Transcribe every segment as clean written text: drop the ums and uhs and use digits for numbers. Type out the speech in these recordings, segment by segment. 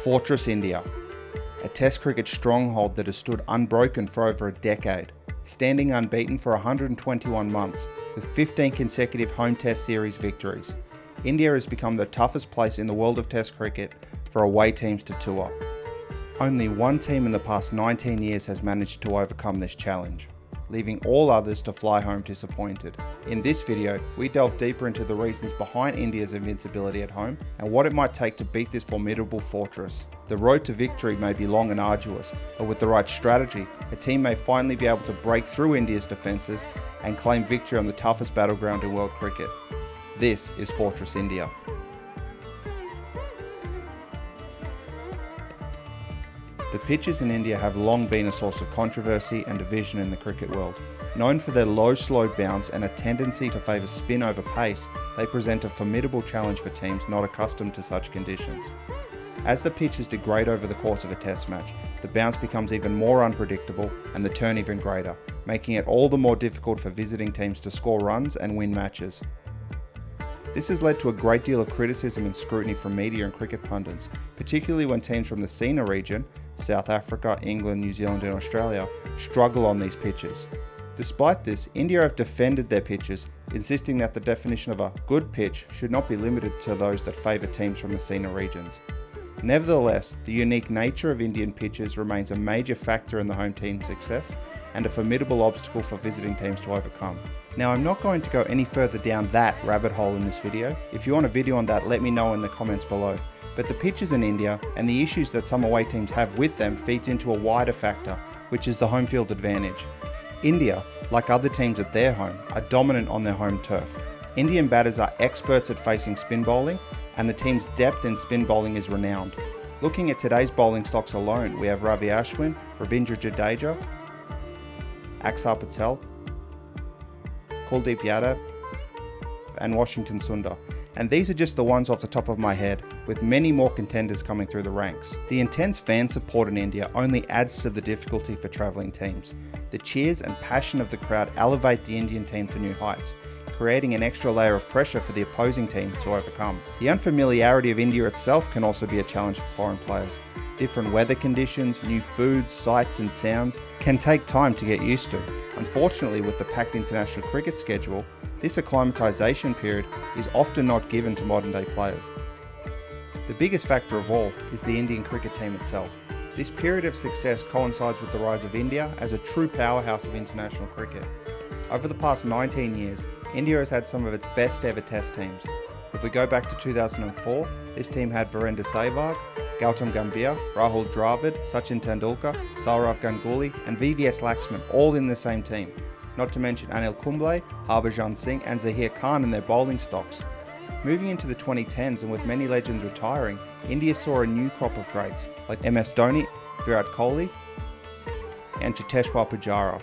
Fortress India, a Test cricket stronghold that has stood unbroken for over a decade, standing unbeaten for 121 months with 15 consecutive home Test series victories. India has become the toughest place in the world of Test cricket for away teams to tour. Only one team in the past 19 years has managed to overcome this challenge, leaving all others to fly home disappointed. In this video, we delve deeper into the reasons behind India's invincibility at home and what it might take to beat this formidable fortress. The road to victory may be long and arduous, but with the right strategy, a team may finally be able to break through India's defences and claim victory on the toughest battleground in world cricket. This is Fortress India. The pitches in India have long been a source of controversy and division in the cricket world. Known for their low slow bounce and a tendency to favour spin over pace, they present a formidable challenge for teams not accustomed to such conditions. As the pitches degrade over the course of a test match, the bounce becomes even more unpredictable and the turn even greater, making it all the more difficult for visiting teams to score runs and win matches. This has led to a great deal of criticism and scrutiny from media and cricket pundits, particularly when teams from the SENA region, South Africa, England, New Zealand and Australia, struggle on these pitches. Despite this, India have defended their pitches, insisting that the definition of a good pitch should not be limited to those that favour teams from the SENA regions. Nevertheless, the unique nature of Indian pitches remains a major factor in the home team's success and a formidable obstacle for visiting teams to overcome. Now, I'm not going to go any further down that rabbit hole in this video. If you want a video on that, let me know in the comments below. But the pitches in India and the issues that some away teams have with them feeds into a wider factor, which is the home field advantage. India, like other teams at their home, are dominant on their home turf. Indian batters are experts at facing spin bowling, and the team's depth in spin bowling is renowned. Looking at today's bowling stocks alone, we have Ravi Ashwin, Ravindra Jadeja, Axar Patel, Kuldeep Yadav and Washington Sundar. And these are just the ones off the top of my head, with many more contenders coming through the ranks. The intense fan support in India only adds to the difficulty for travelling teams. The cheers and passion of the crowd elevate the Indian team to new heights, creating an extra layer of pressure for the opposing team to overcome. The unfamiliarity of India itself can also be a challenge for foreign players. Different weather conditions, new foods, sights and sounds can take time to get used to. Unfortunately, with the packed international cricket schedule, this acclimatisation period is often not given to modern day players. The biggest factor of all is the Indian cricket team itself. This period of success coincides with the rise of India as a true powerhouse of international cricket. Over the past 19 years, India has had some of its best ever test teams. If we go back to 2004, this team had Virender Sehwag, Gautam Gambhir, Rahul Dravid, Sachin Tendulkar, Sourav Ganguly and VVS Laxman all in the same team. Not to mention Anil Kumble, Harbhajan Singh and Zaheer Khan in their bowling stocks. Moving into the 2010s and with many legends retiring, India saw a new crop of greats like MS Dhoni, Virat Kohli and Cheteshwar Pujara,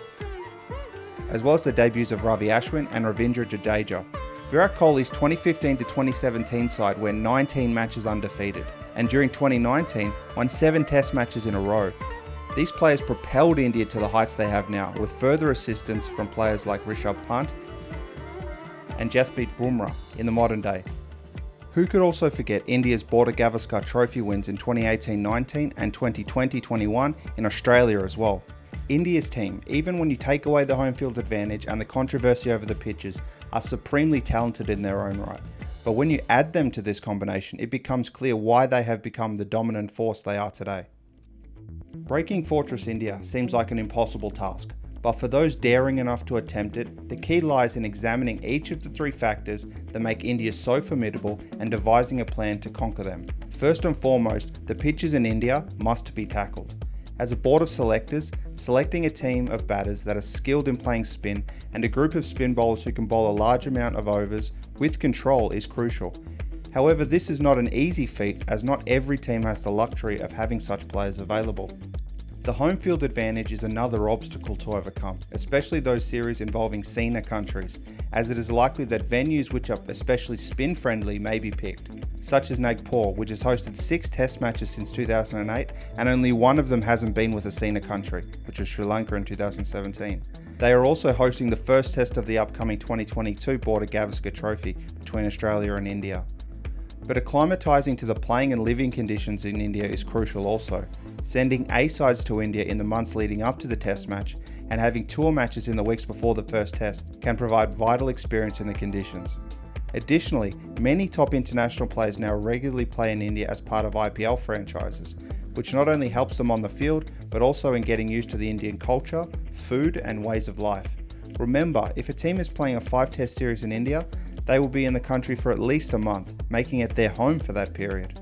as well as the debuts of Ravi Ashwin and Ravindra Jadeja. Virat Kohli's 2015 to 2017 side went 19 matches undefeated, and during 2019 won 7 test matches in a row. These players propelled India to the heights they have now, with further assistance from players like Rishabh Pant and Jasprit Bumrah in the modern day. Who could also forget India's Border Gavaskar Trophy wins in 2018-19 and 2020-21 in Australia as well. India's team, even when you take away the home field advantage and the controversy over the pitches, are supremely talented in their own right. But when you add them to this combination, it becomes clear why they have become the dominant force they are today. Breaking Fortress India seems like an impossible task, but for those daring enough to attempt it, the key lies in examining each of the 3 factors that make India so formidable and devising a plan to conquer them. First and foremost, the pitches in India must be tackled. As a board of selectors, selecting a team of batters that are skilled in playing spin and a group of spin bowlers who can bowl a large amount of overs with control is crucial. However, this is not an easy feat as not every team has the luxury of having such players available. The home field advantage is another obstacle to overcome, especially those series involving SENA countries, as it is likely that venues which are especially spin friendly may be picked, such as Nagpur, which has hosted 6 test matches since 2008 and only one of them hasn't been with a SENA country, which was Sri Lanka in 2017. They are also hosting the first test of the upcoming 2022 Border Gavaskar Trophy between Australia and India. But acclimatising to the playing and living conditions in India is crucial also. Sending A sides to India in the months leading up to the test match and having tour matches in the weeks before the first test can provide vital experience in the conditions. Additionally, many top international players now regularly play in India as part of IPL franchises, which not only helps them on the field, but also in getting used to the Indian culture, food and ways of life. Remember, if a team is playing a 5-test series in India, they will be in the country for at least a month, making it their home for that period.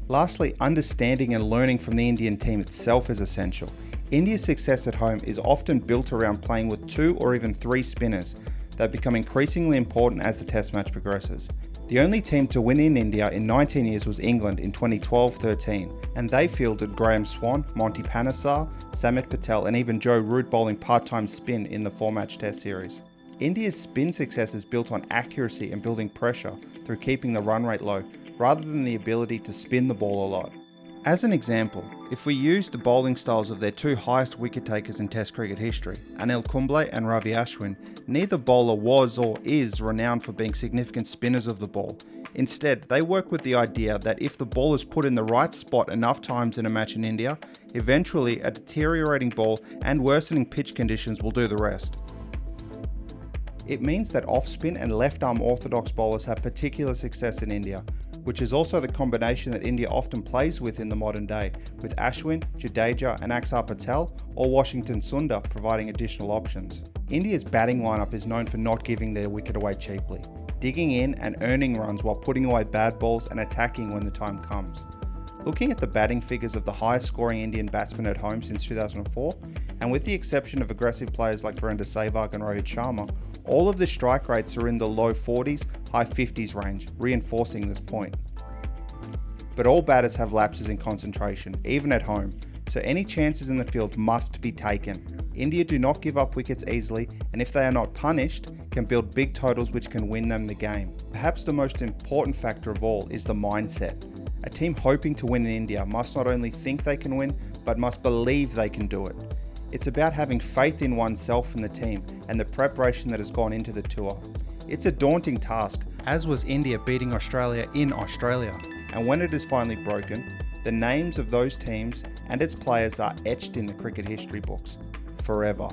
Lastly, understanding and learning from the Indian team itself is essential. India's success at home is often built around playing with 2 or even 3 spinners that become increasingly important as the test match progresses. The only team to win in India in 19 years was England in 2012-13, and they fielded Graham Swan, Monty Panesar, Samit Patel and even Joe Root bowling part-time spin in the 4-match test series. India's spin success is built on accuracy and building pressure through keeping the run rate low, rather than the ability to spin the ball a lot. As an example, if we use the bowling styles of their 2 highest wicket takers in Test cricket history, Anil Kumble and Ravi Ashwin, neither bowler was or is renowned for being significant spinners of the ball. Instead, they work with the idea that if the ball is put in the right spot enough times in a match in India, eventually a deteriorating ball and worsening pitch conditions will do the rest. It means that off-spin and left-arm orthodox bowlers have particular success in India, which is also the combination that India often plays with in the modern day, with Ashwin, Jadeja and Axar Patel or Washington Sundar providing additional options. India's batting lineup is known for not giving their wicket away cheaply, digging in and earning runs while putting away bad balls and attacking when the time comes. Looking at the batting figures of the highest scoring Indian batsmen at home since 2004, and with the exception of aggressive players like Virender Sehwag and Rohit Sharma, all of the strike rates are in the low 40s, high 50s range, reinforcing this point. But all batters have lapses in concentration, even at home, so any chances in the field must be taken. India do not give up wickets easily, and if they are not punished, can build big totals which can win them the game. Perhaps the most important factor of all is the mindset. A team hoping to win in India must not only think they can win, but must believe they can do it. It's about having faith in oneself and the team, and the preparation that has gone into the tour. It's a daunting task, as was India beating Australia in Australia. And when it is finally broken, the names of those teams and its players are etched in the cricket history books, forever.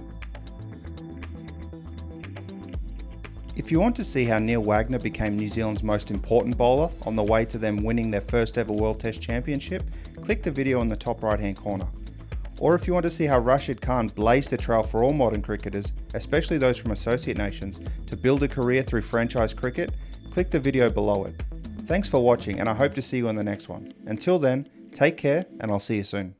If you want to see how Neil Wagner became New Zealand's most important bowler on the way to them winning their first ever World Test Championship, click the video in the top right hand corner. Or if you want to see how Rashid Khan blazed a trail for all modern cricketers, especially those from associate nations, to build a career through franchise cricket, click the video below it. Thanks for watching and I hope to see you on the next one. Until then, take care and I'll see you soon.